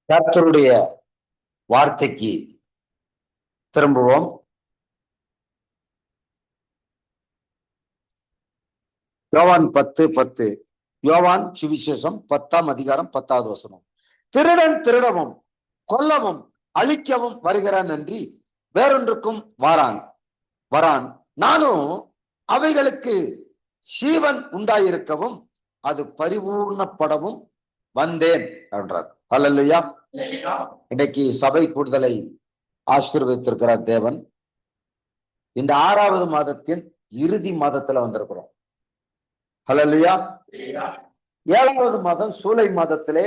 கர்த்தருடைய வார்த்தைக்கு திரும்புவோம். யோவான் 10:10. யோவான் சுவிசேஷம் 10ஆம் அதிகாரம் 10வது வசனம். திருடன் திருடவும் கொல்லவும் அழிக்கவும் வருகிறான் அன்றி வேறொன்றுக்கும் வரான். நானும் அவைகளுக்கு ஜீவன் உண்டாயிருக்கவும் அது பரிபூர்ணப்படவும் வந்தேன் என்றார். அல்லேலூயா. இன்னைக்கு சபை கூடுதலை ஆசீர்வதித்திருக்கிறார் தேவன். இந்த 6வது மாதத்தின் இறுதி மாதத்துல வந்திருக்கிறோம். அல்லேலூயா. 7வது மாதம் சூலை மாதத்திலே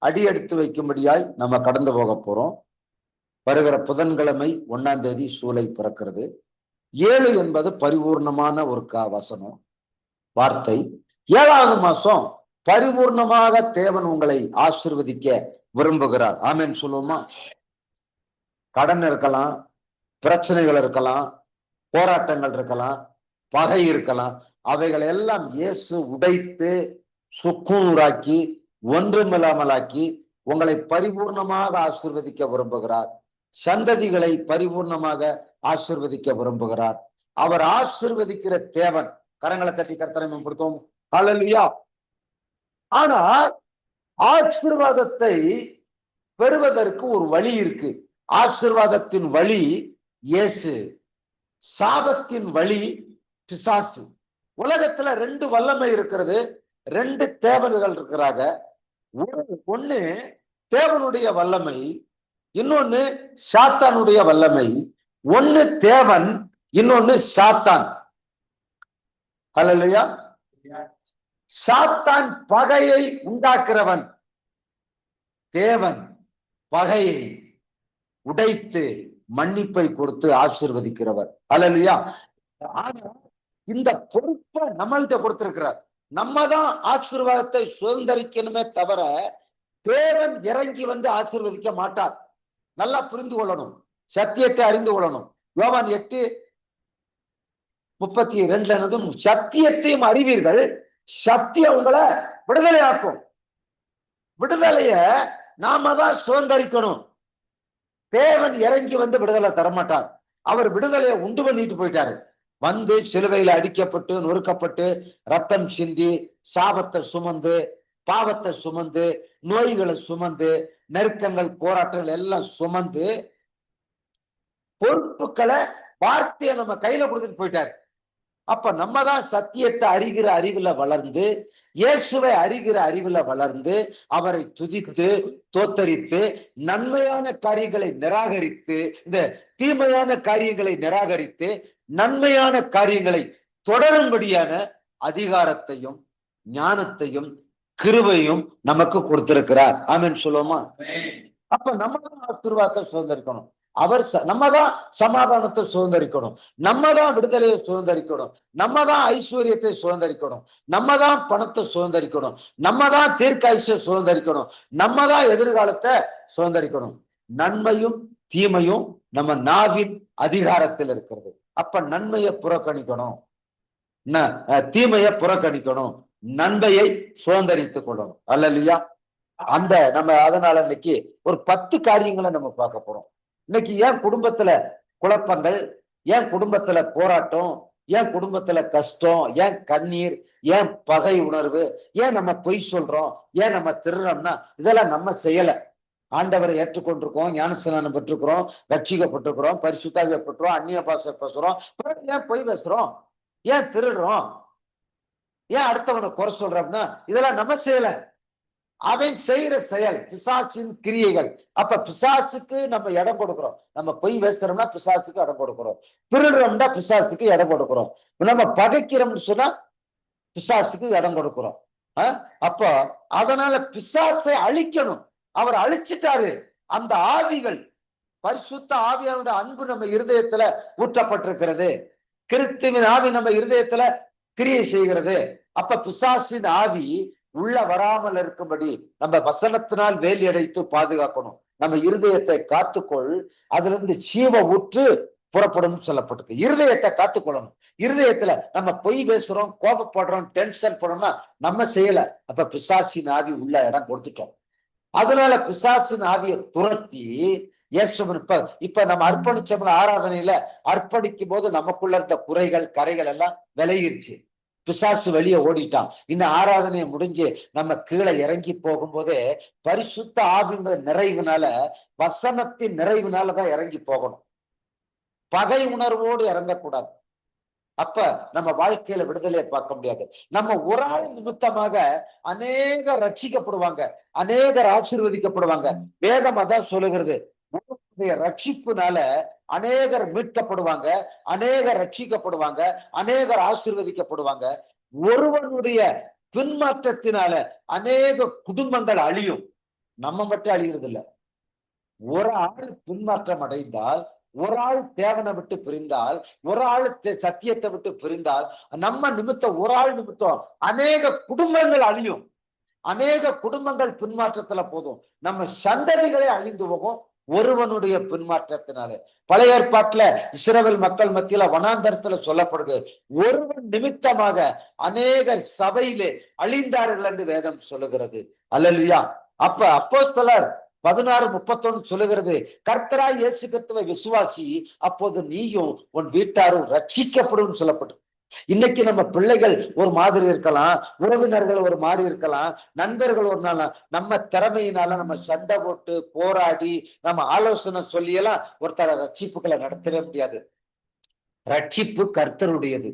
அடியெடுத்து வைக்கும்படியாய் நம்ம கடந்து போக போறோம். வருகிற புதன்கிழமை 1ஆம் தேதி சூலை பிறக்கிறது. 7 என்பது பரிபூர்ணமான ஒரு வசனம் வார்த்தை. 7வது மாசம் பரிபூர்ணமாக தேவன் உங்களை ஆசீர்வதிக்க விரும்புகிறார். ஆமென் சொல்லுவோமா? கடன் இருக்கலாம், பிரச்சனைகள் இருக்கலாம், போராட்டங்கள் இருக்கலாம், பகை இருக்கலாம். அவைகள் எல்லாம் இயேசு உடைத்து சுக்குநூறாக்கி ஒன்றுமில்லாமலாக்கி உங்களை பரிபூர்ணமாக ஆசீர்வதிக்க விரும்புகிறார். சந்ததிகளை பரிபூர்ணமாக ஆசீர்வதிக்க விரும்புகிறார். அவர் ஆசீர்வதிக்கிற தேவன். கரங்களை தட்டி கர்த்தரை மேம்படுத்துவோம். ஹல்லேலூயா. ஆனால் ஆசீர்வாதத்தை பெறுவதற்கு ஒரு வழி இருக்கு. ஆசீர்வாதத்தின் வழி இயேசு, சாபத்தின் வழி பிசாசு. உலகத்துல 2 வல்லமை இருக்கிறது, 2 தேவன்கள் இருக்கிறாங்க. ஒண்ணு தேவனுடைய வல்லமை, இன்னொன்னு சாத்தானுடைய வல்லமை. ஒண்ணு தேவன், இன்னொன்னு சாத்தான். அல்லேலூயா. சாத்தான் பகையை உண்டாக்குறவன், தேவன் பகையை உடைத்து மன்னிப்பை கொடுத்து ஆசீர்வதிக்கிறவர். அல்லேலூயா. ஆனா இந்த பொறுப்பை நம்மள்கிட்ட கொடுத்திருக்கிறார். நம்ம தான் ஆசீர்வாதத்தை சுதந்திரிக்கணுமே தவிர தேவன் இறங்கி வந்து ஆசீர்வதிக்க மாட்டார். நல்லா புரிந்து கொள்ளணும், சத்தியத்தை அறிந்து கொள்ளணும். யோவான் 8:32 சத்தியத்தையும் அறிவீர்கள், சத்தியம் உங்களை விடுதலை ஆக்கும். விடுதலைய நாம தான் சுதந்திரிக்கணும். தேவன் இறங்கி வந்து விடுதலை தரமாட்டார். அவர் விடுதலையை உண்டு பண்ணிட்டு போயிட்டாரு. வந்து சிலுவையில அடிக்கப்பட்டு நொறுக்கப்பட்டு ரத்தம் சிந்தி சாபத்தை சுமந்து பாவத்தை சுமந்து நோய்களை சுமந்து நெருக்கங்கள் போராட்டங்கள் எல்லாம் சுமந்து பொறுப்புகளை வார்த்தையை நம்ம கையில கொடுத்துட்டு போயிட்டாரு. அப்ப நம்ம தான் சத்தியத்தை அறிகிற அறிவுல வளர்ந்து, இயேசுவை அறிகிற அறிவுல வளர்ந்து, அவரை துதித்து தோத்தரித்து நன்மையான காரியங்களை நிராகரித்து, இந்த தீமையான காரியங்களை நிராகரித்து நன்மையான காரியங்களை தொடரும்படியான அதிகாரத்தையும் ஞானத்தையும் கிருபையும் நமக்கு கொடுத்திருக்கிறார். ஆமென் சொல்லுவோமா? அப்ப நம்ம தான் ஆசீர்வாதத்தை சுதந்திரிக்கணும். நம்ம தான் சமாதானத்தை சுதந்திரிக்கணும். நம்ம தான் விடுதலையை சுதந்திரிக்கணும். நம்ம தான் ஐஸ்வர்யத்தை சுதந்திரிக்கணும். நம்ம தான் பணத்தை சுதந்திரிக்கணும். நம்ம தான் தீர்க்காயுசை சுதந்திரிக்கணும். நம்ம தான் எதிர்காலத்தை சுதந்திரிக்கணும். நன்மையும் தீமையும் நம்ம நாவின் அதிகாரத்தில் இருக்கிறது. அப்ப நன்மையை புறக்கணிக்கணும், தீமையை புறக்கணிக்கணும், நன்மையை சுதந்திரித்துக் கொள்ளணும். அல்லேலூயா. அந்த நம்ம அதனால இன்னைக்கு ஒரு 10 காரியங்களை நம்ம பார்க்க போறோம். இன்னைக்கு ஏன் குடும்பத்துல குழப்பங்கள், ஏன் குடும்பத்துல போராட்டம், ஏன் குடும்பத்துல கஷ்டம், ஏன் கண்ணீர், ஏன் பகை உணர்வு, ஏன் நம்ம பொய் சொல்றோம், ஏன் நம்ம திருடுறோம்னா இதெல்லாம் நம்ம செய்யல. ஆண்டவரை ஏற்றுக்கொண்டிருக்கோம், ஞானஸ்நானம் பெற்றிருக்கிறோம், ரட்சிக்கப்பட்டிருக்கிறோம், பரிசுத்தாவியை பெற்றோம், அந்நிய பாஷை பேசுறோம். ஏன் பொய் பேசுறோம், ஏன் திருடுறோம், ஏன் அடுத்தவனை குறை சொல்றோம்னா இதெல்லாம் நம்ம செய்யல. அவன் செய்யற செயல் பிசாசின் கிரியைகள். அப்ப பிசாசுக்கு நம்ம இடம் கொடுக்கிறோம். நம்ம பொய் பேசுறோம்னா பிசாசுக்கு இடம் கொடுக்கிறோம், திருடுறோம்னா பிசாசுக்கு இடம் கொடுக்கிறோம், நம்ம பகைக்கிறோம்னு சொன்னா பிசாசுக்கு இடம் கொடுக்கிறோம். அப்ப அதனால பிசாசை அழிக்கணும். அவர் அழிச்சிட்டாரு. அந்த ஆவிகள், பரிசுத்த ஆவியானுடைய அன்பு நம்ம இருதயத்துல ஊற்றப்பட்டிருக்கிறது. கிறிஸ்துவின் ஆவி நம்ம இருதயத்துல கிரியை செய்கிறது. அப்ப பிசாசின் ஆவி உள்ள வராமல் இருக்கும்படி நம்ம வசனத்தினால் வேலி அடைத்து பாதுகாக்கணும். நம்ம இருதயத்தை காத்துக்கொள், அதுல இருந்து ஜீவ ஊற்று புறப்படும் சொல்லப்பட்டிருக்கு. இருதயத்தை காத்துக்கொள்ளணும். இருதயத்துல நம்ம பொய் பேசுறோம், கோபப்படுறோம், டென்ஷன் போடுறோம்னா நம்ம செய்யல. அப்ப பிசாசின் ஆவி உள்ள இடம் கொடுத்துட்டோம். அதனால பிசாசின் ஆவியை துரத்தி இயேசுவின் இப்ப நம்ம அர்ப்பணிச்சோம்ல ஆராதனையில அர்ப்பணிக்கும் போது நமக்குள்ள இருந்த குறைகள் கரைகள் எல்லாம் விலகிருச்சு. பிசாசு வெளியே ஓடிட்டான். இன்னும் ஆராதனை முடிஞ்சு நம்ம கீழே இறங்கி போகும்போதே பரிசுத்த ஆவிங்கிற நிறைவுனால, வசனத்தின் நிறைவுனாலதான் இறங்கி போகணும். பகை உணர்வோடு இறங்கக்கூடாது. அப்ப நம்ம வாழ்க்கையில விடுதலையை பார்க்க முடியாது. நம்ம ஒரு ஆள் நிமித்தமாக அநேகர் ரட்சிக்கப்படுவாங்க, அநேகர் ஆசீர்வதிக்கப்படுவாங்க. வேதம் அதான் சொல்லுகிறது. ரட்சிப்புனால அநேகர் மீட்கப்படுவாங்க, அநேகர் ரட்சிக்கப்படுவாங்க, அநேகர் ஆசீர்வதிக்கப்படுவாங்க. ஒருவனுடைய பின்மாற்றத்தினால அநேக குடும்பங்கள் அழியும். நம்ம மட்டும் அழிகிறது இல்ல. ஒரு ஆள் பின்மாற்றம் அடைந்தால், ஒரு ஆள் தேவனை விட்டு பிரிந்தால், ஒரு ஆள் சத்தியத்தை விட்டு பிரிந்தால், நம்ம நிமித்தம் ஒரு ஆள் நிமித்தம் அநேக குடும்பங்கள் அழியும். அநேக குடும்பங்கள் பின்மாற்றத்துல போதும். நம்ம சந்ததிகளே அழிந்து போகும் ஒருவனுடைய பின்மாற்றத்தினாலே. பழைய ஏற்பாட்டுல இஸ்ரவேல் மக்கள் மத்தியில வனாந்தரத்துல சொல்லப்படுது, ஒருவன் நிமித்தமாக அநேகர் சபையிலே அழிந்தார்கள் என்று வேதம் சொல்லுகிறது. அல்லேலூயா. அப்ப அப்போஸ்தலர் 16:31 சொல்லுகிறது, கர்த்தராய் இயேசு கிறிஸ்துவை விசுவாசி, அப்போது நீயும் உன் வீட்டாரும் ரட்சிக்கப்படும் சொல்லப்பட்டு. இன்னைக்கு நம்ம பிள்ளைகள் ஒரு மாதிரி இருக்கலாம், உறவினர்கள் ஒரு மாதிரி இருக்கலாம், நண்பர்கள் ஒரு நாள் நம்ம திறமையினால நம்ம சண்டை போட்டு போராடி நம்ம ஆலோசனை சொல்லியெல்லாம் ஒருத்தர ரட்சிப்புகளை நடத்தவே முடியாது. ரட்சிப்பு கர்த்தருடையது.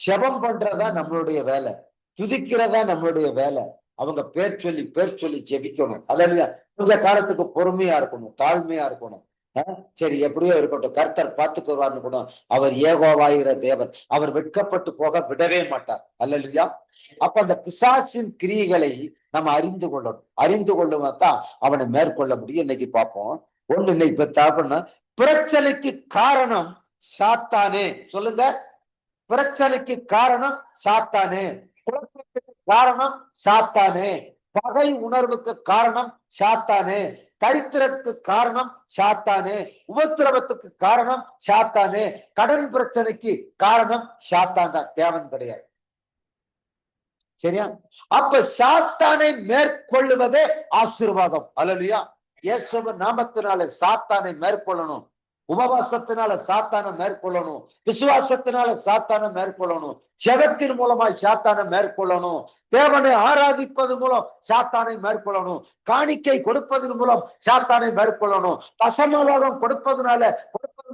ஜெபம் பண்றதா நம்மளுடைய வேலை, துதிக்கிறதா நம்மளுடைய வேலை. அவங்க பேர் சொல்லி ஜெபிக்கணும். அல்லையா? கொஞ்ச காலத்துக்கு பொறுமையா இருக்கணும், தாழ்மையா இருக்கணும். சரி எப்படியோ இருக்கட்டும், கர்த்தர் பார்த்துக்குவார்னு கூட. அவர் ஏகோவாகிற தேவன், அவர் வெட்கப்பட்டு போக விடவே மாட்டார். அல்லையா? அப்ப அந்த பிசாசின் கிரியைகளை நம்ம அறிந்து கொள்ளணும். அறிந்து கொள்ளுவதான் அவனை மேற்கொள்ள முடியும். இன்னைக்கு பார்ப்போம். ஒண்ணு இன்னைக்கு பார்த்தா, பிரச்சனைக்கு காரணம் சாத்தானே. சொல்லுங்க. பிரச்சனைக்கு காரணம் சாத்தானே, குழப்பத்துக்கு காரணம் சாத்தானே, பகை உணர்வுக்கு காரணம் சாத்தானே, தரித்திரத்துக்கு காரணம் சாத்தானே, உபத்திரவத்துக்கு காரணம் சாத்தானே, கடன் பிரச்சனைக்கு காரணம் சாத்தான் தான், தேவன் கிடையாது. சரியா? அப்ப சாத்தானை மேற்கொள்ளுவதே ஆசீர்வாதம். அல்லேலூயா. இயேசுவின் நாமத்தினால சாத்தானை மேற்கொள்ளணும். உபவாசத்தினால சாத்தானை மேற்கொள்ளணும், விசுவாசத்தினால சாத்தானை மேற்கொள்ளணும், ஜெபத்தின் மூலமாய் சாத்தானை மேற்கொள்ளணும், தேவனை ஆராதிப்பது மூலம் சாத்தானை மேற்கொள்ளணும், காணிக்கை கொடுப்பதன் மூலம் சாத்தானை மேற்கொள்ளணும், தசமபாகம் கொடுப்பது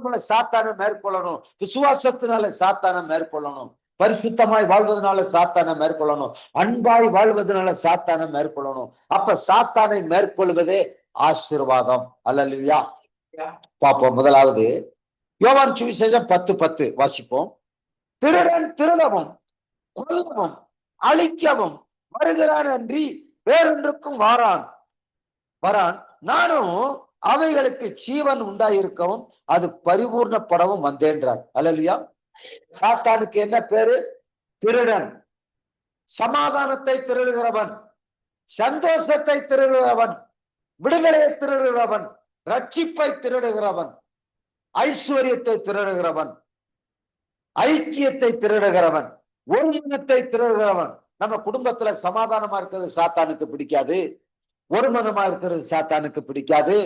மூலம் சாத்தானை மேற்கொள்ளணும், விசுவாசத்தினால சாத்தானை மேற்கொள்ளணும், பரிசுத்தமாய் வாழ்வதனால சாத்தானை மேற்கொள்ளணும், அன்பாய் வாழ்வதனால சாத்தானை மேற்கொள்ளணும். அப்ப சாத்தானை மேற்கொள்வதே ஆசீர்வாதம். அல்லேலூயா. பார்ப்போம். முதலாவது யோவான் சுவிசேஷம் 10:10 வாசிப்போம். திருடன் திருடவும் கொல்லவும் அழிக்கவும் வருகிறான் அன்றி வேறொன்றுக்கும் வரான். நானும் அவைகளுக்கு ஜீவன் உண்டாயிருக்கவும் அது பரிபூர்ணப்படவும் வந்தேன்றார். அல்லேலூயா. சாத்தானுக்கு என்ன பேரு? திருடன். சமாதானத்தை திருடுகிறவன், சந்தோஷத்தை திருடுகிறவன், விடுதலையை திருடுகிறவன், ரட்சிப்பை திருடுகிறவன், ஐஸ்வர்யத்தை திருடுகிறவன், ஐக்கியத்தை திருடுகிறவன், ஒருமனத்தை திருடுகிறவன். நம்ம குடும்பத்துல சமாதானமா இருக்கிறது சாத்தானுக்கு பிடிக்காது, ஒருமனமா இருக்கிறது சாத்தானுக்கு பிடிக்காது,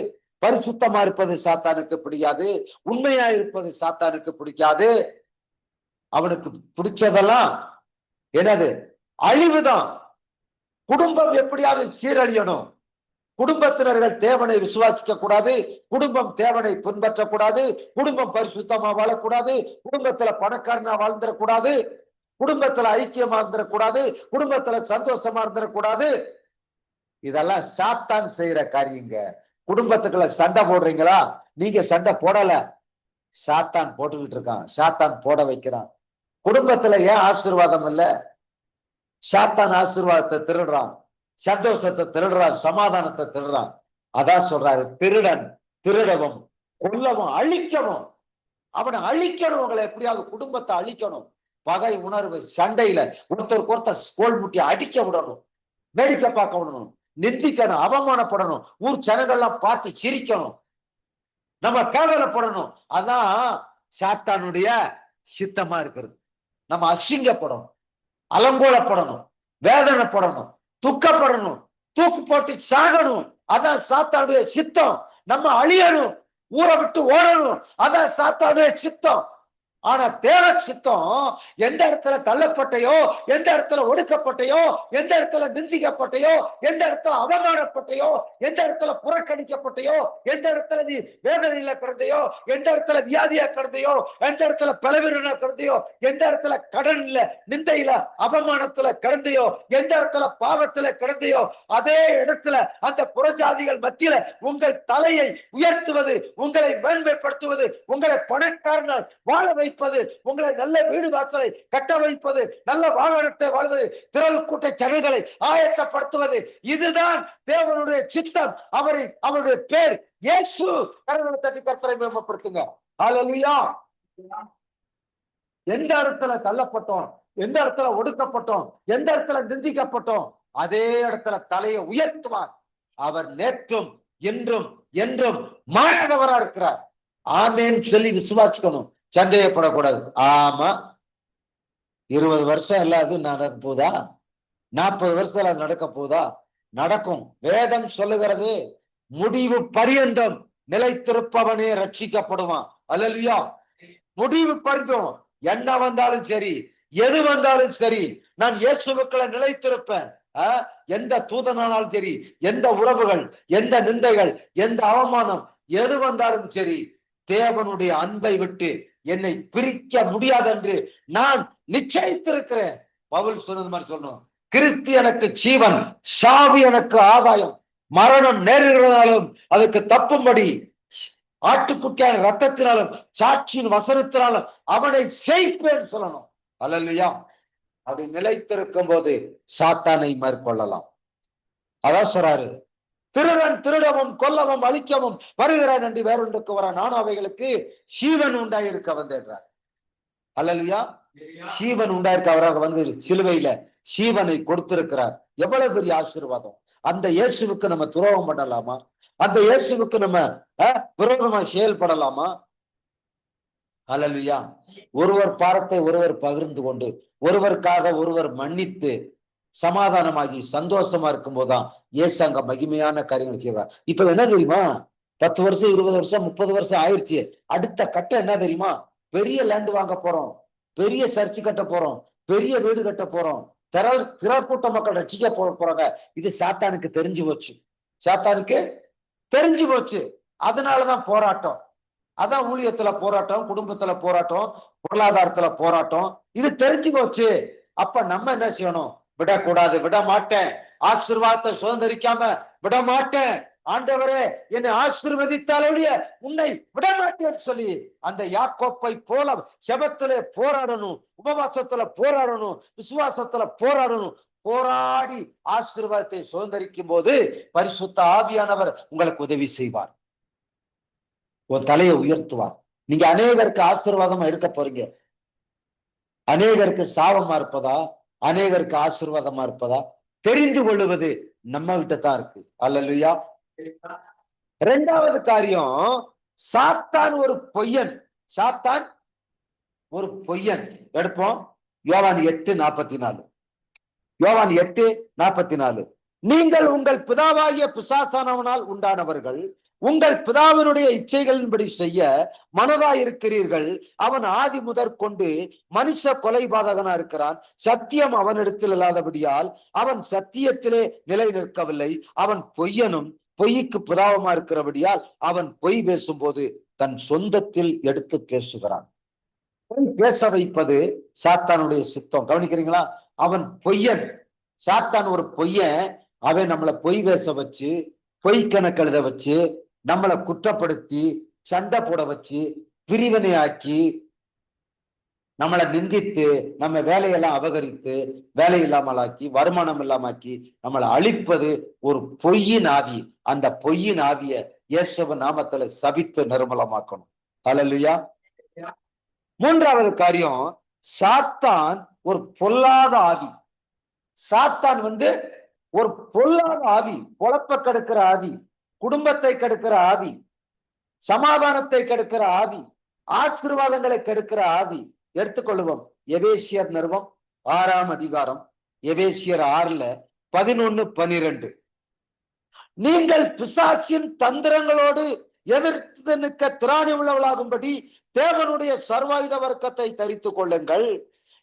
பரிசுத்தமா இருப்பது சாத்தானுக்கு பிடிக்காது, உண்மையா இருப்பது சாத்தானுக்கு பிடிக்காது. அவனுக்கு பிடிச்சதெல்லாம் என்னது? அழிவுதான். குடும்பம் எப்படியாவது சீரழியணும். குடும்பத்தினர்கள் தேவனை விசுவாசிக்க கூடாது, குடும்பம் தேவனை பின்பற்றக்கூடாது, குடும்பம் பரிசுத்தமா வாழக்கூடாது, குடும்பத்துல பணக்காரனா வாழ்ந்துடக்கூடாது, குடும்பத்துல ஐக்கியமா இருந்துடக்கூடாது, குடும்பத்துல சந்தோஷமா இருந்துடக்கூடாது. இதெல்லாம் சாத்தான் செய்யற காரியங்க. குடும்பத்துக்குள்ள சண்டை போடுறீங்களா? நீங்க சண்டை போடல, சாத்தான் போட்டுக்கிட்டு இருக்கான், சாத்தான் போட வைக்கிறான். குடும்பத்துல ஏன் ஆசீர்வாதம் இல்ல? சாத்தான் ஆசீர்வாதத்தை திருடுறான், சந்தோஷத்தை திருடுறான், சமாதானத்தை திருடுறான். அதான் சொல்றாரு, திருடன் திருடவும் கொல்லவும் அழிக்கவும். அவனை அழிக்கணும். உங்களை எப்படியாவது குடும்பத்தை அழிக்கணும். பகை உணர்வு, சண்டையில ஒருத்தருக்கு ஒருத்தர் ஸ்கோல் முட்டி அடிக்க விடணும், வேடிக்கை பார்க்க விடணும், நிந்திக்கணும், அவமானப்படணும், ஊர் ஜனங்கள்லாம் பார்த்து சிரிக்கணும், நம்ம கேவலப்படணும். அதான் சாத்தானுடைய சித்தமா இருக்கிறது. நம்ம அசிங்கப்படணும், அலங்கோலப்படணும், வேதனைப்படணும், துக்கப்படணும், தூக்கு போட்டு சாகணும், அதான் சாத்தானுடைய சித்தம். நம்ம அழியணும், ஊரை விட்டு ஓடணும், அதான் சாத்தானுடைய சித்தம். ஆனா தேவ சித்தம் எந்த இடத்துல தள்ளப்பட்டையோ, எந்த இடத்துல ஒடுக்கப்பட்டையோ, எந்த இடத்துல நிந்திக்கப்பட்டையோ, எந்த இடத்துல அவமானப்பட்டையோ, எந்த இடத்துல புறக்கணிக்கப்பட்டையோ, எந்த இடத்துல நீ வேதனையில கிடந்தையோ, எந்த இடத்துல வியாதியா கிடந்தையோ, எந்த இடத்துல பலவீனா கிடந்தையோ, எந்த இடத்துல கடன்ல நிந்தையில அவமானத்துல கிடந்தையோ, எந்த இடத்துல பாவத்துல கிடந்தையோ, அதே இடத்துல அந்த புறஜாதிகள் மத்தியில உங்கள் தலையை உயர்த்துவது, உங்களை மேன்மைப்படுத்துவது, உங்களை பணக்காரனால் வாழ வைப்பது, உங்களை நல்ல வீடு வாசலை கட்ட வைப்பது, நல்ல வாகனத்தை வாழ்வது, திரள் கூட்ட ஜனங்களை ஆயத்தப்படுத்துவது, இதுதான் தேவனுடைய சித்தம். அவருடைய பேர் இயேசு. கரங்களை தட்டி கர்த்தரை மேம்படுத்துங்க. ஹல்லேலூயா. எந்த இடத்துல தள்ளப்பட்டோம், எந்த இடத்துல ஒடுக்கப்பட்டோம், எந்த இடத்துல நிந்திக்கப்பட்டோம், அதே இடத்துல தலையை உயர்த்துவார். அவர் நேற்றும் இன்றும் என்றும் மாறாதவரா இருக்கிறார். ஆமேன் சொல்லி விசுவாசிக்கணும், சந்தேகப்படக்கூடாது. ஆமா, 20 வருஷம் இல்லாது நடக்க போதா, 40 வருஷம் அது நடக்க போதா? நடக்கும். வேதம் சொல்லுகிறது, முடிவு பரியந்தம் நிலைத்திருப்பவனே ரட்சிக்கப்படுவான். அல்லேலூயா. முடிவு பரிந்தும் என்ன வந்தாலும் சரி, எது வந்தாலும் சரி, நான் இயேசுவுக்குள்ள நிலைத்திருப்பேன். எந்த தூதனாலும் சரி, எந்த உறவுகள், எந்த நிந்தைகள், எந்த அவமானம், எது வந்தாலும் சரி, தேவனுடைய அன்பை விட்டு என்னை பிரிக்க முடியாது என்று நான் நிச்சயித்திருக்கிறேன். பவுல் சொன்னது மாதிரி சொல்லணும், கிறிஸ்து எனக்கு ஜீவன், சாவி எனக்கு ஆதாயம். மரணம் நேரிடுறதாலும் அதுக்கு தப்பும்படி ஆட்டுக்குட்டியான ரத்தத்தினாலும் சாட்சியின் வசனத்தினாலும் அவனை செய்ப்பேன் சொல்லணும். அல்லேலூயா. அப்படி நிலைத்திருக்கும் போது சாத்தானை மேற்கொள்ளலாம். அதான் சொல்றாரு, திருடன் திருடவும் கொல்லவும் அழிக்கவும் வருகிறான் என்று வேறொன்றுக்கு வர, நானும் அவைகளுக்கு ஜீவன் உண்டாயிருக்க வந்தேன்றார். அல்லேலூயா. ஜீவன் உண்டாயிருக்க அவராக வந்து சிலுவையில ஜீவனை கொடுத்திருக்கிறார். எவ்வளவு பெரிய ஆசீர்வாதம். அந்த இயேசுவுக்கு நம்ம துரோகம் பண்ணலாமா? அந்த இயேசுவுக்கு நம்ம விரோதமா செயல்படலாமா? அல்லேலூயா. ஒருவர் பாரத்தை ஒருவர் பகிர்ந்து கொண்டு, ஒருவருக்காக ஒருவர் மன்னித்து சமாதானமாகி சந்தோஷமா இருக்கும் போதுதான் இயேசு அங்க மகிமையான காரியங்கள் செய்வார். இப்ப என்ன தெரியுமா, 10 வருஷம் 20 வருஷம் 30 வருஷம் ஆயிடுச்சு. அடுத்த கட்டம் என்ன தெரியுமா? பெரிய லேண்ட் வாங்க போறோம், பெரிய சர்ச்சு கட்ட போறோம், பெரிய வீடு கட்ட போறோம், திரக்கூட்ட மக்கள் ரட்சிக்க போறாங்க. இது சாத்தானுக்கு தெரிஞ்சு போச்சு. சாத்தானுக்கு தெரிஞ்சு போச்சு. அதனாலதான் போராட்டம். அதான் ஊழியத்துல போராட்டம், குடும்பத்துல போராட்டம், பொருளாதாரத்துல போராட்டம். இது தெரிஞ்சு போச்சு. அப்ப நம்ம என்ன செய்யணும்? விடக்கூடாது. விட மாட்டேன். ஆசீர்வாதத்தை சுதந்திரிக்காம விட மாட்டேன். ஆண்டவரே என்னை ஆசீர்வதித்தாலொழிய உன்னை விட மாட்டேன்னு சொல்லி அந்த யாக்கோப்பை போல செபத்திலே போராடணும், உபவாசத்துல போராடணும், விசுவாசத்துல போராடணும். போராடி ஆசீர்வாதத்தை சுதந்திரிக்கும் போது பரிசுத்த ஆவியானவர் உங்களுக்கு உதவி செய்வார், உன் தலையை உயர்த்துவார். நீங்க அநேகருக்கு ஆசீர்வாதமா இருக்க போறீங்க. அநேகருக்கு சாபமா இருப்பதா, அநேகருக்கு ஆசீர்வாதமா இருப்பதா தெரிந்து கொள்ளுவது நம்ம கிட்ட தான் இருக்கு. அல்லேலூயா. இரண்டாவது காரியம், சாத்தான் ஒரு பொய்யன். சாத்தான் ஒரு பொய்யன். எடுப்போம் யோவான் 8:44. யோவான் 8:44. நீங்கள் உங்கள் பிதாவாகிய பிசாசானவனால் உண்டானவர்கள், உங்கள் பிதாவினுடைய இச்சைகளின்படி செய்ய மனதாயிருக்கிறீர்கள். அவன் ஆதி முதற் கொண்டு மனுஷ கொலைபாதகனா இருக்கிறான். சத்தியம் அவனிடத்தில் இல்லாதபடியால் அவன் சத்தியத்திலே நிலை நிற்கவில்லை. அவன் பொய்யனும் பொய்க்கு பிதாவமா இருக்கிறபடியால் அவன் பொய் பேசும்போது தன் சொந்தத்தில் எடுத்து பேசுகிறான். பொய் பேச வைப்பது சாத்தானுடைய சித்தம். கவனிக்கிறீங்களா? அவன் பொய்யன். சாத்தான் ஒரு பொய்யன். அவன் நம்மளை பொய் பேச வச்சு, பொய் கணக்கு எழுத வச்சு, நம்மளை குற்றப்படுத்தி சண்டை போட வச்சு, பிரிவினை ஆக்கி, நம்மளை நிந்தித்து, நம்ம வேலையெல்லாம் அபகரித்து, வேலை இல்லாமல் ஆக்கி, வருமானம் இல்லாம ஆக்கி, நம்மளை அழிப்பது ஒரு பொய்யின் ஆவி. அந்த பொய்யின் ஆவிய இயேசுவின் நாமத்துல சபித்து நிர்மலமாக்கணும். ஹல்லேலூயா. மூன்றாவது காரியம், சாத்தான் ஒரு பொல்லாத ஆவி. சாத்தான் ஒரு பொல்லாத ஆவி, பொழப்ப கெடுக்கிற ஆவி, குடும்பத்தை கெடுக்கிற ஆவி, சமாதானத்தை கெடுக்கிற ஆவி, ஆசீர்வாதங்களை கெடுக்கிற ஆவி. எடுத்துக்கொள்வோம் எபேசியர் நிருபம் 6ஆம் அதிகாரம், எபேசியர் 6:11-12. நீங்கள் பிசாசின் தந்திரங்களோடு எதிர்த்து நிற்க திராணி உள்ளவளாகும்படி தேவனுடைய சர்வாயுத வர்க்கத்தை தரித்துக் கொள்ளுங்கள்.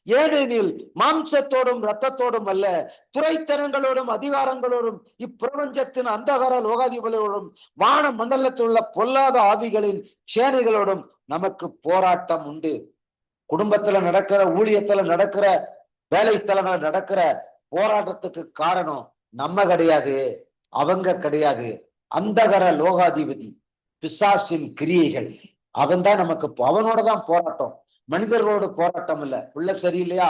ஏனெனில் மாம்சத்தோடும் இரத்தத்தோடும் அல்ல, துரைத்தனங்களோடும் அதிகாரங்களோடும் இப்பிரபஞ்சத்தின் அந்தகார லோகாதிபதிகளோடும் வான மண்டலத்தில் உள்ள பொல்லாத ஆவிகளின் சேனைகளோடும் நமக்கு போராட்டம் உண்டு. குடும்பத்துல நடக்கிற, ஊழியத்துல நடக்கிற, வேலை ஸ்தலங்கள நடக்கிற போராட்டத்துக்கு காரணம் நம்ம கிடையாது, அவங்க கிடையாது. அந்தகர லோகாதிபதி பிசாசின் கிரியைகள். அவன் தான் நமக்கு, அவனோட தான் போராட்டம். மனிதர்களோட போராட்டம் இல்ல. பிள்ளை சரியில்லையா,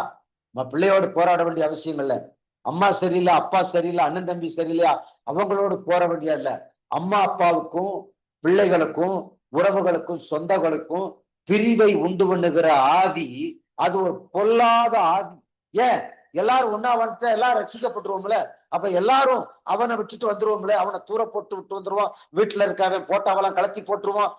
நம்ம பிள்ளையோடு போராட வேண்டிய அவசியம் இல்ல. அம்மா சரியில்லை, அப்பா சரியில்லை, அண்ணன் தம்பி சரியில்லையா, அவங்களோடு போர வேண்டிய இல்ல. அம்மா அப்பாவுக்கும் பிள்ளைகளுக்கும் உறவுகளுக்கும் சொந்தங்களுக்கும் பிரிவை உண்டு பண்ணுகிற ஆவி, அது ஒரு பொல்லாத ஆவி. ஏன் எல்லாரும் ஒன்னா வந்துட்டா எல்லாரும் ரசிக்கப்பட்டுருவோம்ல. அப்ப எல்லாரும் அவனை விட்டுட்டு வந்துருவோம்ல, அவனை தூர போட்டு விட்டு வந்துருவோம். வீட்டுல இருக்காவ போட்டாவெல்லாம் கலத்தி போட்டுருவோம்.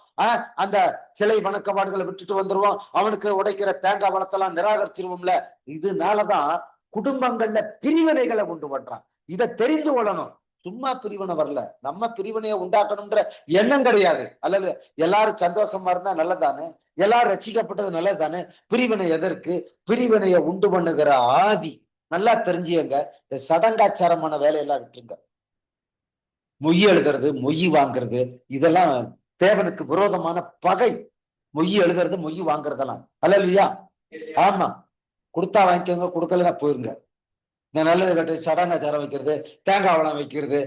அந்த சிலை வணக்கப்பாடுகளை விட்டுட்டு வந்துருவோம். அவனுக்கு உடைக்கிற தேங்காய் வளத்தெல்லாம் நிராகரிச்சிருவோம்ல. இதனாலதான் குடும்பங்கள்ல பிரிவினைகளை உண்டு பண்றான். இதை தெரிந்து கொள்ளணும். சும்மா பிரிவினை வரல, நம்ம பிரிவினையை உண்டாக்கணும்ன்ற எண்ணம் கிடையாது. அல்லது எல்லாரும் சந்தோஷமா இருந்தா நல்லதானே, எல்லாரும் ரசிக்கப்பட்டது நல்லதுதானே. பிரிவினை எதற்கு? பிரிவினையை உண்டு பண்ணுகிற ஆதி. நல்லா தெரிஞ்சுங்க. இந்த சடங்காச்சாரமான வேலையெல்லாம் விட்டுருங்க. மொய் எழுதுறது, மொய் வாங்குறது, இதெல்லாம் தேவனுக்கு விரோதமான பகை. மொய் எழுதுறது, மொய் வாங்குறதெல்லாம் அல்ல இல்லையா? ஆமா, கொடுத்தா வாங்கிக்கோங்க, கொடுக்கலன்னா போயிருங்க. இந்த நல்லது கட்டு சடங்காச்சாரம் வைக்கிறது, தேங்காய் வளம் வைக்கிறது,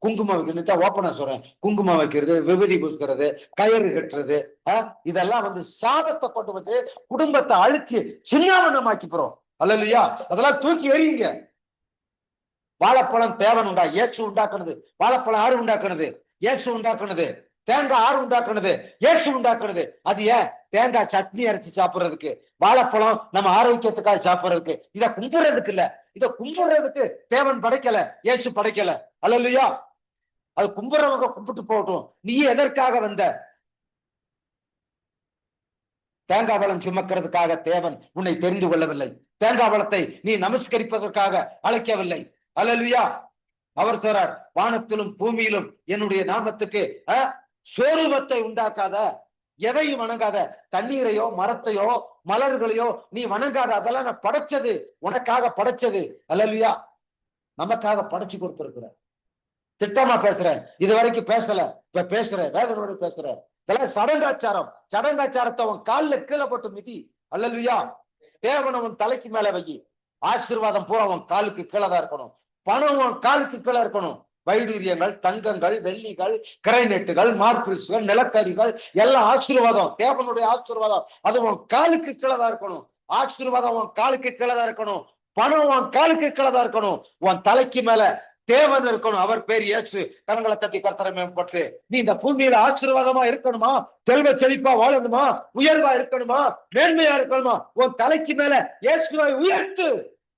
குங்குமம் வைக்கிறது, ஓப்பனா சொல்றேன், குங்குமம் வைக்கிறது, விபூதி பூசுறது, கயிறு கட்டுறது, இதெல்லாம் வந்து சாபத்தை கொண்டு வந்து குடும்பத்தை அழிச்சு சின்னாவண்ணமாக்கி போறோம். அல்லையா? அதெல்லாம் தூக்கி எறியுங்க. வாழைப்பழம் தேவன் இயேசு உண்டாக்குனது. வாழைப்பழம் யாரு உண்டாக்குனது? இயேசு உண்டாக்குனது. தேங்காய் ஆறு உண்டாக்குனது? இயேசு உண்டாக்குனது. அது ஏன்? தேங்காய் சட்னி அரைச்சு சாப்பிடுறதுக்கு. வாழைப்பழம் நம்ம ஆரோக்கியத்துக்காக சாப்பிடுறதுக்கு. இதை கும்பிடுறதுக்கு இல்ல. இதை கும்பிடுறதுக்கு தேவன் படைக்கல, இயேசு படைக்கல. அல்லையா? அது கும்பிடுறவங்க கும்பிட்டு போகட்டும். நீ எதற்காக வந்த? தேங்காய் பழம் சுமக்கிறதுக்காக தேவன் உன்னை தெரிந்து கொள்ளவில்லை. தேங்காய் பழத்தை நீ நமஸ்கரிப்பதற்காக அழைக்கவில்லை. அல்லேலூயா. அவர் சொல்றார், வானத்திலும் பூமியிலும் என்னுடைய நாமத்துக்கு சோரூபத்தை உண்டாக்காத, எதையும் வணங்காத, தண்ணீரையோ மரத்தையோ மலர்களையோ நீ வணங்காத. அதெல்லாம் நான் படைச்சது, உனக்காக படைச்சது. அல்லேலூயா. நமக்காக படைச்சு கொடுத்திருக்கிற. திட்டமா பேசுறேன், இது வரைக்கும் பேசல, இப்ப பேசுறேன், வேதனோடு பேசுறேன். இதெல்லாம் சடங்காச்சாரம். சடங்காச்சாரத்தை அவன் காலில் கீழே போட்டு மிதி. அல்லேலூயா. தேவன் அவன் தலைக்கு மேல வை. ஆசீர்வாதம் பூரா அவன் காலுக்கு கீழே தான் இருக்கணும். பணம் அவன் காலுக்கு கீழே இருக்கணும். வைடூரியங்கள், தங்கங்கள், வெள்ளிகள், கிரைநெட்டுகள், மார்பிள்ஸ்கள், நிலக்கரிகள் எல்லாம் ஆசீர்வாதம், தேவனுடைய ஆசீர்வாதம். அது உன் காலுக்கு கீழே தான் இருக்கணும். ஆசீர்வாதம் உன் காலுக்கு கீழே தான் இருக்கணும். பணம் உன் காலுக்கு கீழே தான் இருக்கணும். உன் தலைக்கு மேல தேவன் இருக்கணும். அவர் பேர் இயேசு. கரங்களை தட்டி கர்த்தரை மேம்பட்டு, நீ இந்த பூமியில ஆசீர்வாதமா இருக்கணுமா, செல்வ செழிப்பா வாழணுமா, உயர்வா இருக்கணுமா, மேன்மையா இருக்கணுமா, உன் தலைக்கு மேல இயேசுவை உயர்த்து.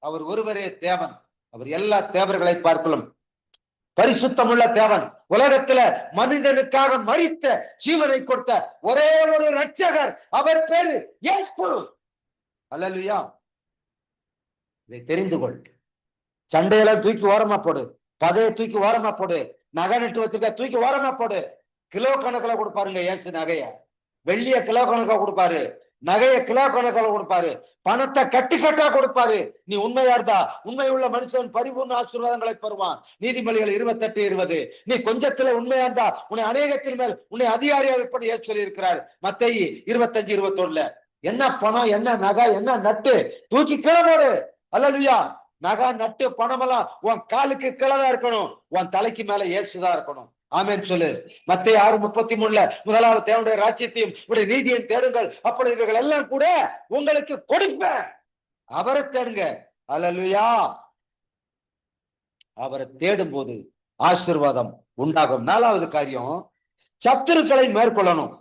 அவர் ஒருவரே தேவன். அவர் எல்லா தேவர்களை பார்க்கலும் பரிசுத்தமுள்ள தேவன். உலகத்துல மனிதனுக்காக மரித்த, ஜீவனை கொடுத்த ஒரே ஒரு ரட்சகர். அவர் பேரு இயேசு. அல்லேலூயா. இதை தெரிந்து கொள். சண்டையெல்லாம் தூக்கி ஓரமா போடு. பகையை தூக்கி ஓரமா போடு. நகை நட்டு வச்சுக்க தூக்கி ஓரமா போடு. கிலோ கணக்கில் கொடுப்பாருங்க இயேசு. நகைய வெள்ளிய கிலோ கணக்கா கொடுப்பாரு, நகைய கிலோ கணக்கில் கொடுப்பாரு, பணத்தை கட்டி கட்டா கொடுப்பாரு. நீ உண்மையா இருந்தா உண்மை உள்ள மனுஷன் பரிபூர்ண ஆசீர்வாதங்களை பெறுவான். நீதிமொழிகள் 28:20. நீ கொஞ்சத்துல உண்மையா இருந்தா உன்னை அநேகத்தின் மேல் உன்னை அதிகாரியா வைப்பது ஏற்று சொல்லி இருக்கிறார். மத்தேயு 25:21. என்ன பணம், என்ன நகை, என்ன நட்டு தூக்கி கீழே போடு. அல்லேலூயா. நகை நட்டு பணமெல்லாம் உன் காலுக்கு கீழே தான் இருக்கணும். உன் தலைக்கு மேல இயேசுதான் இருக்கணும். ஆமென் சொல்லு. மத்தேயு 6:33. முதலாவது தேவனுடைய ராஜ்யத்தையும் உடைய நீதியை தேடுங்கள், அப்பொழுது இவைகள் எல்லாம் கூட உங்களுக்கு கொடுப்பேன். அவரை தேடுங்க. அல்லேலூயா. அவரை தேடும் போது ஆசீர்வாதம் உண்டாகும். 4வது காரியம், சத்துருக்களை மேற்கொள்ளணும்.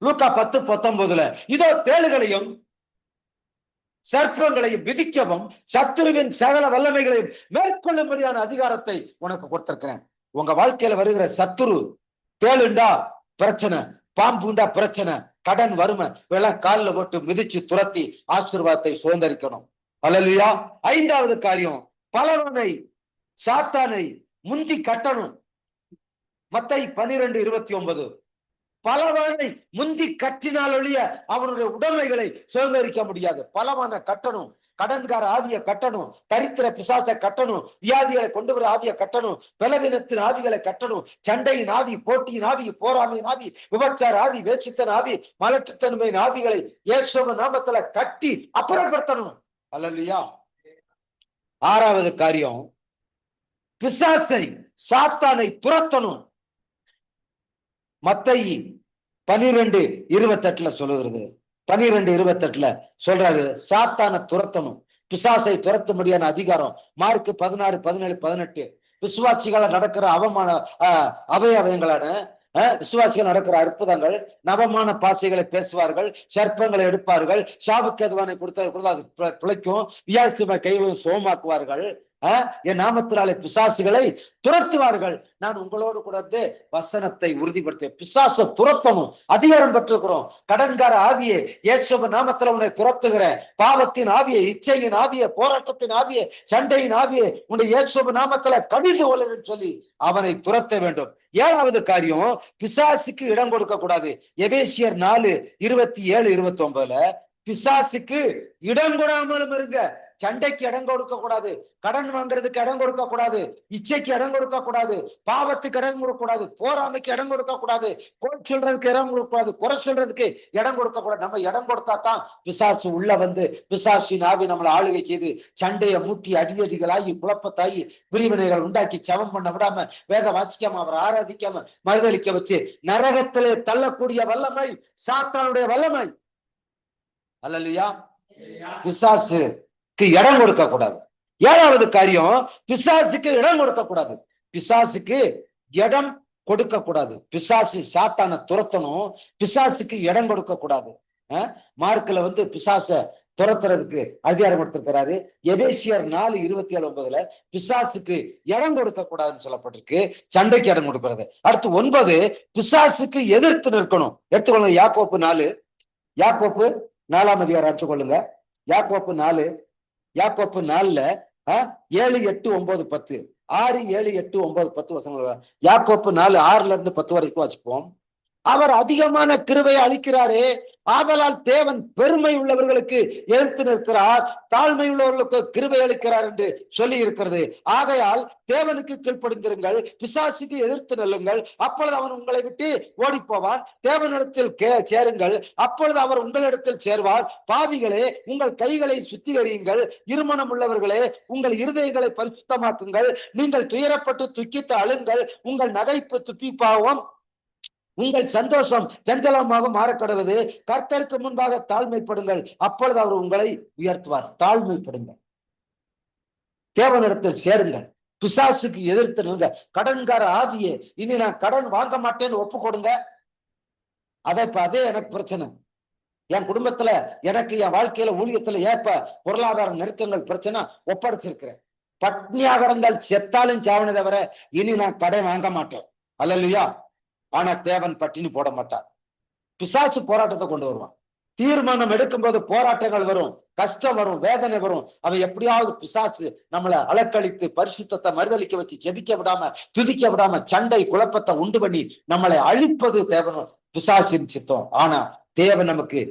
லூக்கா 10:19. இதோ தேளுகளையும் சர்ப்பங்களையும் விதிக்கவும் சத்துருவின் சகல வல்லமைகளையும் மேற்கொள்ளும்படியான அதிகாரத்தை உனக்கு கொடுத்திருக்கிறேன். உங்க வாழ்க்கையில வருகிற சத்துரு, தேளுண்டா பிரச்சனை, பாம்புண்டா பிரச்சனை, கடன், வறுமை, இதெல்லாம் காலில் போட்டு மிதிச்சு துரத்தி ஆசீர்வாதத்தை சுதந்திரிக்கணும். அல்லேலூயா. 5வது காரியம், பலவனை சாத்தானை முந்தி கட்டணும். மத்தேயு 12:29. பலவானை முந்தி கட்டினால் ஒழிய அவனுடைய உடைமைகளை சுதந்திரிக்க முடியாது. பலவான கட்டணும், கடன்கார ஆவிய கட்டணும், தரித்திர பிசாசை கட்டணும், வியாதிகளை கொண்டு வர ஆவிய கட்டணும், பலவீனத்தின் ஆவிகளை கட்டணும், சண்டையின் ஆவி, போட்டியின் ஆவி, போராமையின் ஆவி, விபச்சார ஆவி, வேசித்தன் ஆவி, மலட்டுத்தன்மையின் ஆவிகளை இயேசுவின் நாமத்துல கட்டி அப்புறப்படுத்தணும். அல்லேலூயா. ஆறாவது காரியம், பிசாசை, சாத்தானை துரத்தணும். மத்தேயு 12:28 சொல்லுகிறது. 12:28 சொல்றாரு, சாத்தானை துரத்தணும், பிசாசை துரத்த முடியாத அதிகாரம். மார்க் 16:17-18. விசுவாசிகள நடக்கிற அவமான அவயவங்களான விசுவாசிகள் நடக்கிற அற்புதங்கள், நவமான பாசைகளை பேசுவார்கள், சர்ப்பங்களை எடுப்பார்கள், சாவுக்கு எதுவானை கொடுத்தா அது பிழைக்கும், வியாதிமை கைவம் சோமாக்குவார்கள், என் நாமத்தினாலே பிசாசுகளை துரத்துவார்கள். நான் உங்களோடு கூட வசனத்தை உறுதிப்படுத்த, பிசாசை துரத்தணும், அதிகாரம் பெற்றிருக்கிறோம். கடன்கார ஆவியே, இயேசுவின் நாமத்துல உன்னை துரத்துகிற பாவத்தின் ஆவியை, இச்சையின் ஆவியை, போராட்டத்தின் ஆவியை, சண்டையின் ஆவியை உன்னை இயேசுவின் நாமத்துல கடிந்து கொள்ளுன்னு சொல்லி அவனை துரத்த வேண்டும். ஏழாவது காரியம், பிசாசுக்கு இடம் கொடுக்க கூடாது. எபேசியர் 4:27-29 பிசாசுக்கு இடம் கொடாமலும் இருங்க. சண்டைக்கு இடம் கொடுக்க கூடாது, கடன் வாங்குறதுக்கு இடம் கொடுக்க கூடாது, இச்சைக்கு இடம் கொடுக்க கூடாது, பாவத்துக்கு இடம் கொடுக்க கூடாது, போராமைக்கு இடம் கொடுக்க கூடாது, கோல் சொல்றதுக்கு இடம் கொடுக்க கூடாது, குறை சொல்றதுக்கு இடம் கொடுக்க கூடாது. நம்ம இடம் கொடுத்தா தான் பிசாசு உள்ள வந்து பிசாசின் ஆவி நம்மளை ஆளுகை செய்து சண்டையை மூட்டி அடிதடிகளாகி குழப்பத்தாகி பிரிவினைகள் உண்டாக்கி சமம் பண்ண விடாம, வேத வாசிக்காம, அவரை ஆராதிக்காம மறுதளிக்க வச்சு நரகத்திலே தள்ளக்கூடிய வல்லமை சாத்தானுடைய வல்லமை. அல்லேலூயா. பிசாசுக்கு இடம் கொடுக்க கூடாது. ஏழாவது காரியம், பிசாசுக்கு இடம் கொடுக்க கூடாது. பிசாசுக்கு இடம் கொடுக்க கூடாது. பிசாசு சாத்தானை துரத்தணும், பிசாசுக்கு இடம் கொடுக்க கூடாது. மார்க்ல பிசாச துரத்துறதுக்கு அதிகாரம் கொடுத்திருக்கிறாரு. எபேசியர் 4:27-9 பிசாசுக்கு இடம் கொடுக்க கூடாதுன்னு சொல்லப்பட்டிருக்கு, சண்டைக்கு இடம் கொடுக்கிறது. அடுத்து 9, பிசாசுக்கு எதிர்த்து நிற்கணும். எடுத்துக்கொள்ளுங்க, யாக்கோப்பு 4, யாக்கோப்பு 4ஆம் அதிகாரம் எடுத்துக்கொள்ளுங்க. யாக்கோப்பு 4, யாக்கோப்பு 4 7, 8, 9, 10 6, 7, 8, 9, 10 வசனங்கள். யாக்கோப்பு 4 6-10 வரைக்கும் வச்சுப்போம். அவர் அதிகமான கிருபையை அளிக்கிறாரே, ஆதலால் தேவன் பெருமை உள்ளவர்களுக்கு எதிர்த்து நிற்கிறார், தாழ்மை உள்ளவர்களுக்கு கிருபை அளிக்கிறார் என்று சொல்லி இருக்கிறது. ஆகையால் தேவனுக்கு கீழ்ப்படிந்திருங்கள், பிசாசுக்கு எதிர்த்து நெல்லுங்கள், அப்பொழுது அவன் உங்களை விட்டு ஓடி போவான். தேவனிடத்தில் சேருங்கள், அப்பொழுது அவர் உங்களிடத்தில் சேர்வார். பாவிகளே, உங்கள் கைகளை சுத்திகரியுங்கள், இருமனம் உள்ளவர்களே, உங்கள் இருதயங்களை பரிசுத்தமாக்குங்கள். நீங்கள் துயரப்பட்டு துக்கித்து அழுங்கள், உங்கள் நகைப்பு துப்பிப்பாகவும் உங்கள் சந்தோஷம் சஞ்சலமாக மாறக்கடுவது. கர்த்தருக்கு முன்பாக தாழ்மைப்படுங்கள், அப்பொழுது அவர் உங்களை உயர்த்துவார். தாழ்மைப்படுங்கள், தேவனிடத்தில் சேருங்கள், பிசாசுக்கு எதிர்த்து நில்லுங்க. கடன்கார ஆவியே, இனி நான் கடன் வாங்க மாட்டேன்னு ஒப்பு கொடுங்க. அதே எனக்கு பிரச்சனை, என் குடும்பத்துல எனக்கு என் வாழ்க்கையில ஊழியத்துல ஏற்ப பொருளாதார நெருக்கங்கள் பிரச்சனை ஒப்படைச்சிருக்கிறேன். பட்னியா கிடந்தால் செத்தாலும் சாவனை தவிர இனி நான் கடன் வாங்க மாட்டேன். அல்லேலூயா. ஆனா தேவன் பட்டினி போட மாட்டார். பிசாசு போராட்டத்தை கொண்டு வருவான். தீர்மானம் எடுக்கும் போது போராட்டங்கள் வரும், கஷ்டம் வரும், வேதனை வரும். அவன் எப்படியாவது பிசாசு நம்மளை அலக்களித்து பரிசுத்தத்தை மறுதளிக்க வச்சு ஜெபிக்க விடாம, துதிக்க விடாம, சண்டை குழப்பத்தை உண்டு பண்ணி நம்மளை அழிப்பது தேவன் பிசாசின் சித்தம். ஆனா தேவன் நமக்கு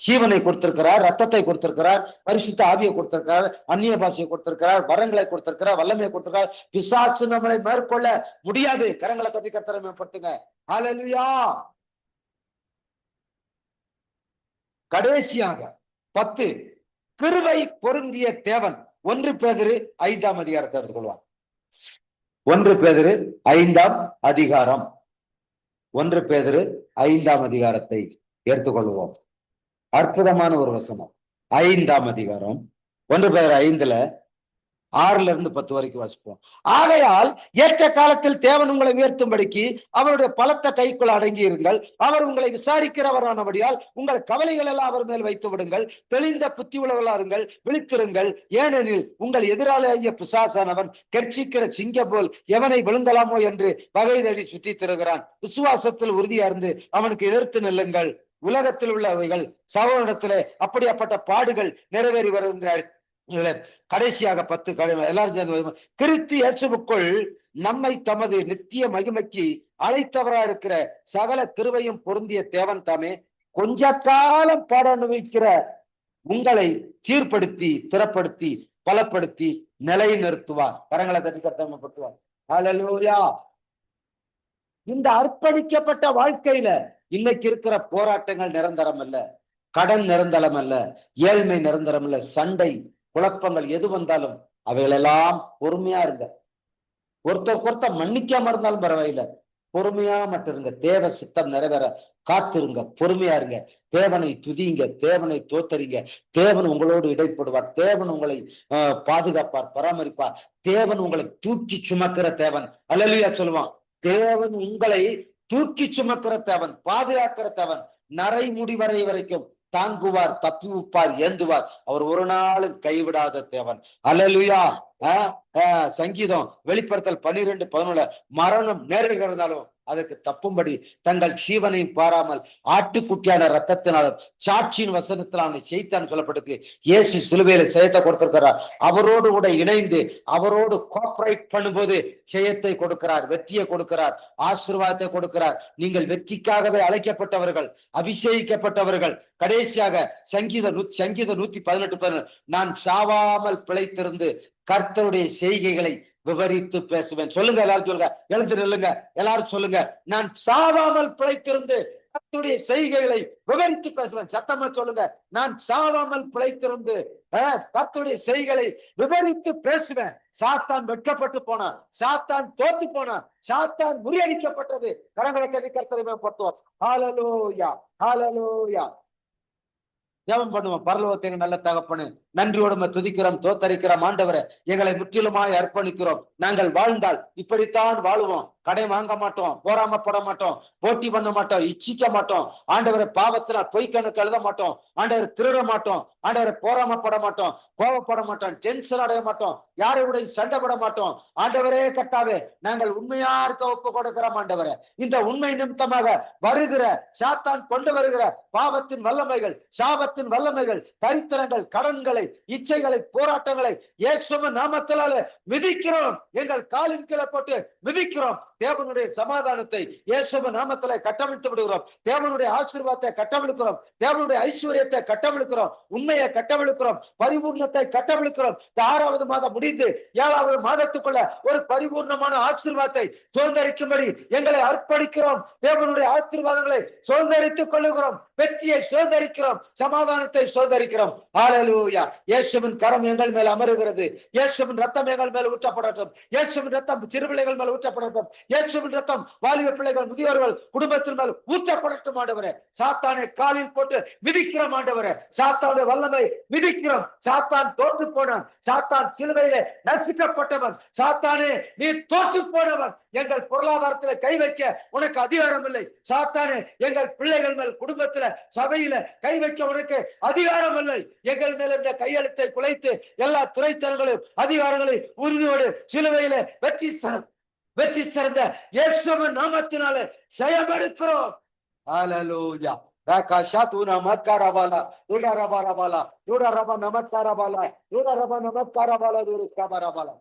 ஜீவனை கொடுத்திருக்கிறார், ரத்தத்தை கொடுத்திருக்கிறார், பரிசுத்த ஆவியை கொடுத்திருக்கிறார், அந்நிய பாஷையை கொடுத்திருக்கிறார், வரங்களை கொடுத்திருக்கிறார், வல்லமையை கொடுத்திருக்கிறார். பிசாசு நம்மளை மேற்கொள்ள முடியாது. கரங்களை கத்தி கர்த்தரை மேம்படுத்துங்க. ஹல்லேலூயா. கடைசியாக 10, கிருபை பொருந்திய தேவன். 1 பேதுரு 5ஆம் அதிகாரத்தை எடுத்துக்கொள்வான். 1 பேதுரு 5ஆம் அதிகாரம், 1 பேதுரு 5ஆம் அதிகாரத்தை எடுத்துக்கொள்வோம். அற்புதமான ஒரு வசனம். 5ஆம் அதிகாரம் 1 பேதுரு 5 6-10 வரைக்கும் வாசிப்போம். ஆகையால் ஏற்ற காலத்தில் தேவன் உங்களை உயர்த்தும்படிக்கு அவருடைய பலத்த கைக்குள் அடங்கி இருங்கள். அவர் உங்களை விசாரிக்கிறவரானபடியால் உங்கள் கவலைகள் எல்லாம் அவர் மேல் வைத்து விடுங்கள். தெளிந்த புத்தி உள்ளவர்களாருங்கள், விழித்திருங்கள். ஏனெனில் உங்கள் எதிராளியாகிய பிசாசானவன் கெர்ச்சிக்கிற சிங்கம் போல் எவனை விழுங்கலாமோ என்று வகை தேடி சுற்றி திருகிறான். விசுவாசத்தில் உறுதியார்ந்து அவனுக்கு எதிர்த்து நில்லுங்கள். உலகத்தில் உள்ளவைகள் சகோதரத்திலே அப்படிப்பட்ட பாடுகள் நிறைவேறி வருகின்றன. கடைசியாக 10 எல்லாரும் சேர்ந்து, கிறிஸ்து இயேசுவுக்குள் நம்மை தமது நித்திய மகிமைக்கு அழைத்தவரா இருக்கிற சகல கிருபையும் பொருந்திய தேவன் தாமே கொஞ்ச காலம் பாட அனுபவிக்கிற உங்களை சீர்படுத்தி, திறப்படுத்தி, பலப்படுத்தி நிலைநிறுத்துவார். கரங்களை தட்டி கர்த்தப்படுத்துவார். ஹல்லேலூயா. இந்த அர்ப்பணிக்கப்பட்ட வாழ்க்கையில இன்னைக்கு இருக்கிற போராட்டங்கள் நிரந்தரம் அல்ல, கடன் நிரந்தரம் அல்ல, ஏழ்மை நிரந்தரம் அல்ல, சண்டை குழப்பங்கள் எது வந்தாலும் அவைகளெல்லாம் பொறுமையா இருங்க. ஒருத்தர் மன்னிக்காம இருந்தாலும் பரவாயில்ல, பொறுமையா மட்டும் இருங்க. தேவ சித்தம் நிறைவேற காத்திருங்க, பொறுமையா இருங்க. தேவனை துதிங்க, தேவனை தோத்தரிங்க. தேவன் உங்களோடு இடைப்படுவார். தேவன் உங்களை பாதுகாப்பார், பராமரிப்பார். தேவன் உங்களை தூக்கி சுமக்கிற தேவன். அல்லேலூயா சொல்லுவான். தேவன் உங்களை தூக்கி சுமக்கிற தேவன், பாதுகாக்கிற தேவன். நரை முடிவரை வரைக்கும் தாங்குவார், தப்பி வைப்பார், ஏந்துவார். அவர் ஒரு நாளும் கைவிடாத தேவன். அல்லேலூயா. சங்கீதம் வெளிப்படுத்தல் 12:11 மரணம் நேரிடுகிறதாலும் அதுக்கு தப்பும்படி தங்கள் ஜீவனையும் பாராமல் ஆட்டுக்குட்டியான ரத்தத்தினாலும் சாட்சியின் வசனத்தினால செய்தான் சொல்லப்பட்டிருக்கு. இயேசு சிலுவையில செயத்தை கொடுத்திருக்கிறார். அவரோடு கூட இணைந்து அவரோடு கோஆபரேட் பண்ணும்போது செயத்தை கொடுக்கிறார், வெற்றியை கொடுக்கிறார், ஆசீர்வாதத்தை கொடுக்கிறார். நீங்கள் வெற்றிக்காகவே அழைக்கப்பட்டவர்கள், அபிஷேகிக்கப்பட்டவர்கள். கடைசியாக சங்கீதம் 118:11 நான் சாவாமல் பிழைத்திருந்து கர்த்தருடைய செய்கைகளை விவரித்து பேசுவேன். சொல்லுங்க, எல்லாரும் சொல்லுங்க, எழுந்து நில்லுங்க, எல்லாரும் சொல்லுங்க. நான் சாவாமல் பிழைத்திருந்து கர்த்தருடைய செய்கைகளை விவரித்து பேசுவேன். சத்தமா சொல்லுங்க. நான் சாவாமல் பிழைத்திருந்து கர்த்தருடைய செய்கைகளை விவரித்து பேசுவேன். சாத்தான் வெட்கப்பட்டு போனான், சாத்தான் தோத்து போனான், சாத்தான் முறியடிக்கப்பட்டது. கரங்களை கட்டி கர்த்தரை மேம்படுத்துவோம். ஹல்லேலூயா, ஹல்லேலூயா. ஜெபம் பண்ணுவோம். பரலோகத்தை நல்ல தகப்பனு, நன்றியோடு துதிக்கிறோம், தோத்தரிக்கிறோம். ஆண்டவரை எங்களை முற்றிலுமாய் அர்ப்பணிக்கிறோம். நாங்கள் வாழ்ந்தால் இப்படித்தான் வாழுவோம். கடை வாங்க மாட்டோம், போராமப்பட மாட்டோம், போட்டி பண்ண மாட்டோம், இச்சிக்க மாட்டோம். ஆண்டவரை பாவத்தினால் பொய்க்கணுக்கு எழுத மாட்டோம். ஆண்டவரை திருட மாட்டோம். ஆண்டவரை போராமப்பட மாட்டோம், கோபப்பட மாட்டோம், டென்ஷன் அடைய மாட்டோம், யாரோட சண்டை பட மாட்டோம். ஆண்டவரே கர்த்தாவே, நாங்கள் உண்மையா இருக்க ஒப்பு கொடுக்கிறோம். ஆண்டவரை இந்த உண்மை நிமித்தமாக வருகிற சாத்தான் கொண்டு வருகிற பாவத்தின் வல்லமைகள், சாபத்தின் வல்லமைகள், தரித்திரங்கள், கடன்களை, இச்சைகளை, போராட்டங்களை இயேசுவின் நாமத்தினாலே மிதிக்கிறோம். எங்கள் காலின் கீழே போட்டு மிதிக்கிறோம். தேவனுடைய சமாதானத்தை இயேசுவின் நாமத்திலே கட்டவிழ்த்து விடுகிறோம். தேவனுடைய ஆசீர்வாதத்தை கட்டவிழ்க்கிறோம். தேவனுடைய ஐஸ்வர்யத்தை கட்டவிழ்க்கிறோம். உண்மையை கட்டவிழ்க்கிறோம். பரிபூர்ணத்தை கட்டவிழ்க்கிறோம். 6வது மாதம் முடிந்து 7வது மாதத்துக்குள்ள ஒரு பரிபூர்ணமான ஆசீர்வாதத்தை சுதந்திரிக்கும்படி எங்களை அர்ப்பணிக்கிறோம். தேவனுடைய ஆசீர்வாதங்களை சுதந்திரித்துக் கொள்ளுகிறோம். வெற்றியை சுதந்திரிக்கிறோம். சமாதானத்தை சுதந்திரிக்கிறோம். ஹல்லேலூயா. இயேசுவின் கரம் எங்கள் மேல் அமருகிறது. இயேசுவின் ரத்தம் எங்கள் மேல் ஊற்றப்படட்டும். இயேசுவின் ரத்தம் சிறுபிள்ளைகள் மேல் ஊற்றப்படட்டும். இயேசுவின் ரத்தம் வாலிப பிள்ளைகள், முதியோர்கள் குடும்பத்தின் மேல் ஊற்றப்படட்டும். ஆண்டவரே, சாத்தானை காலில் போட்டு மிதிக்கிறோம். ஆண்டவரே, சாத்தானுடைய வல்லமை மிதிக்கிறோம். சாத்தான் தோற்று போனான். சாத்தான் சிலுவையிலே நசுக்கப்பட்டவன். சாத்தானே, நீ தோற்று போனவன். எங்கள் பொருளாதாரத்தில் கை வைக்க உனக்கு அதிகாரம் இல்லை. சாத்தானே, எங்கள் பிள்ளைகள் மேல், குடும்பத்துல, சபையில கை வைக்க உனக்கு அதிகாரம் இல்லை. எங்கள் மேல் இந்த கையெழுத்தை குலைத்து எல்லா துறைத்தனங்களையும் அதிகாரங்களையும் உறுதியோடு சிலுவையில வெற்றி சிறந்த இயேசுவின் நாமத்தினாலே ஜெயமெடுக்கிறோம். ஹல்லேலூயா. ராகாஷா தூனா மத்காரபாலா யூடா ரபாரபாலா யூடா ரபா நமத்காரபாலா யூடா ரபா நமத்காரபாலா தூருஸ்காபரபாலா.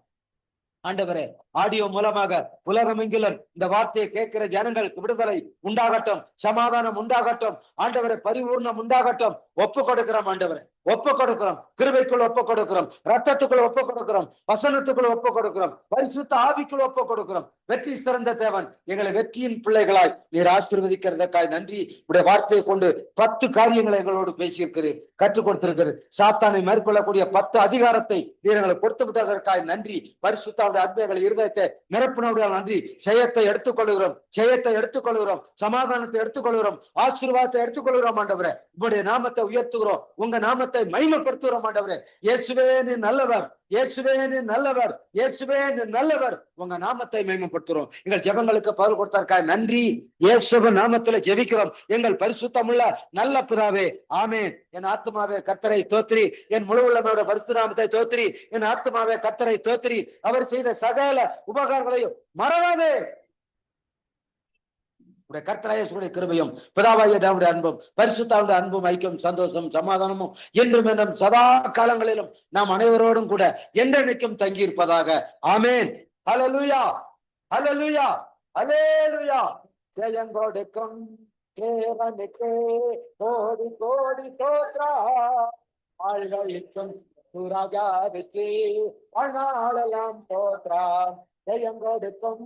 ஆண்டவரே, ஆடியோ மூலமாக உலகமெங்கிலும் இந்த வார்த்தையை கேட்கிற ஜனங்களுக்கு விடுதலை உண்டாகட்டும், சமாதானம் உண்டாகட்டும். ஆண்டவரை பரிபூர்ணம் உண்டாகட்டும். ஒப்பு கொடுக்கிறோம். ஆண்டவரை ஒப்பு கொடுக்கிறோம். கிருபைக்குள் ஒப்பு கொடுக்கிறோம். ரத்தத்துக்குள் ஒப்பு கொடுக்கிறோம். வசனத்துக்குள் ஒப்பு கொடுக்கிறோம். பரிசுத்த ஆவிக்குள் ஒப்பு கொடுக்கிறோம். வெற்றி சிறந்த தேவன், எங்களை வெற்றியின் பிள்ளைகளாய் நீர் ஆசீர்வதிக்கிறதுக்காய் நன்றி. உடைய வார்த்தையை கொண்டு 10 காரியங்களை எங்களோடு பேசியிருக்கிறீர், கற்றுக் கொடுத்திருக்கிறது. சாத்தானை மேற்கொள்ளக்கூடிய 10 அதிகாரத்தை நீர் எங்களுக்கு கொடுத்து விட்டதற்காய் நன்றி. பரிசுத்தாவுடைய அன்பைகளை இருதயத்தை நிரப்பினுடைய நன்றி. ஜெயத்தை எடுத்துக்கொள்கிறோம், ஜெயத்தை எடுத்துக்கொள்கிறோம், சமாதானத்தை எடுத்துக்கொள்கிறோம், ஆசீர்வாதத்தை எடுத்துக்கொள்கிறோம். ஆண்டவரே, உங்களுடைய நாமத்தை உயர்த்துகிறோம், உங்க நாமத்தை மகிமைப்படுத்துகிறோம். ஆண்டவரே, இயேசுவே நீ நல்லவர், இயேசுவே நீ நல்லவர், இயேசுவே நீ நல்லவர். உங்க நாமத்தை மகிமைப்படுத்துகிறோம். எங்கள் ஜெபங்களுக்கு பதில் கொடுத்ததற்காக நன்றி. இயேசுவின் நாமத்திலே ஜெபிக்கிறோம் எங்கள் பரிசுத்தமுள்ள நல்ல பிதாவே, ஆமென். என் ஆத்துமாவே கர்த்தரை தோத்திரி, என் முழு உள்ளமையோட பரிசுத்த நாமத்தை தோத்திரி. என் ஆத்துமாவே கர்த்தரை தோத்திரி, அவர் செய்த சகல உபகாரங்களையும் மறவாதே. கர்த்தராகிய கிருபையும் பிதாவாகிய தேவனுடைய அன்பும் பரிசுத்தாவுடைய அன்பும் ஐக்கியம் சந்தோஷம் சமாதானமும் என்றும் என்னும் சதா காலங்களிலும் நாம் அனைவரோடும் கூட என்றென்னைக்கும் தங்கி இருப்பதாக. ஆமேன். ஹல்லேலூயா, ஹல்லேலூயா, ஹல்லேலூயா. ஜெயங்கொடுக்கும் தேவனுக்கே கோடி கோடி தோத்திரம். ஆழ்களிக்கும் சுராஜாவுக்கு வாழ்நாளெல்லாம் தோத்திரம். ஜெயங்கொடுக்கும்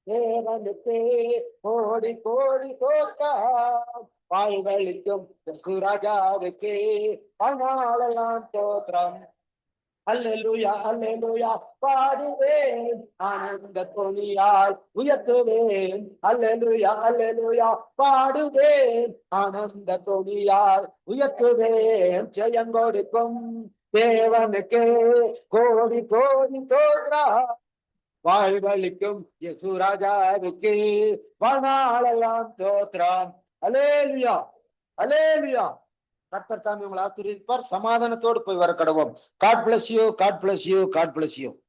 தேவனுக்கே கோடி கோடி தோத்திரம். வாழ்களிக்கும் சுராஜாவுக்கு வாழ்நாளெல்லாம் தோத்திரம். அல்லேலூயா, அல்லேலூயா. பாடுவேன் ஆனந்த துணியால் உயர்த்துவேன். அல்லேலூயா, அல்லேலூயா. பாடுவேன் ஆனந்த துணியால் உயர்த்துவேன். ஜெயங்கொடுக்கும் தேவனுக்கே கோடி கோடி தோத்திரம். வாழ்வழிக்கும் யேசுராஜாவுக்கு வாழ்நாளெல்லாம் தோத்திரம். அல்லேலூயா, அல்லேலூயா. கர்த்தர் தாமே உங்களை ஆசீர்வதிப்பார். சமாதானத்தோடு போய் வர கடவோம். God bless you, God bless you, God bless you.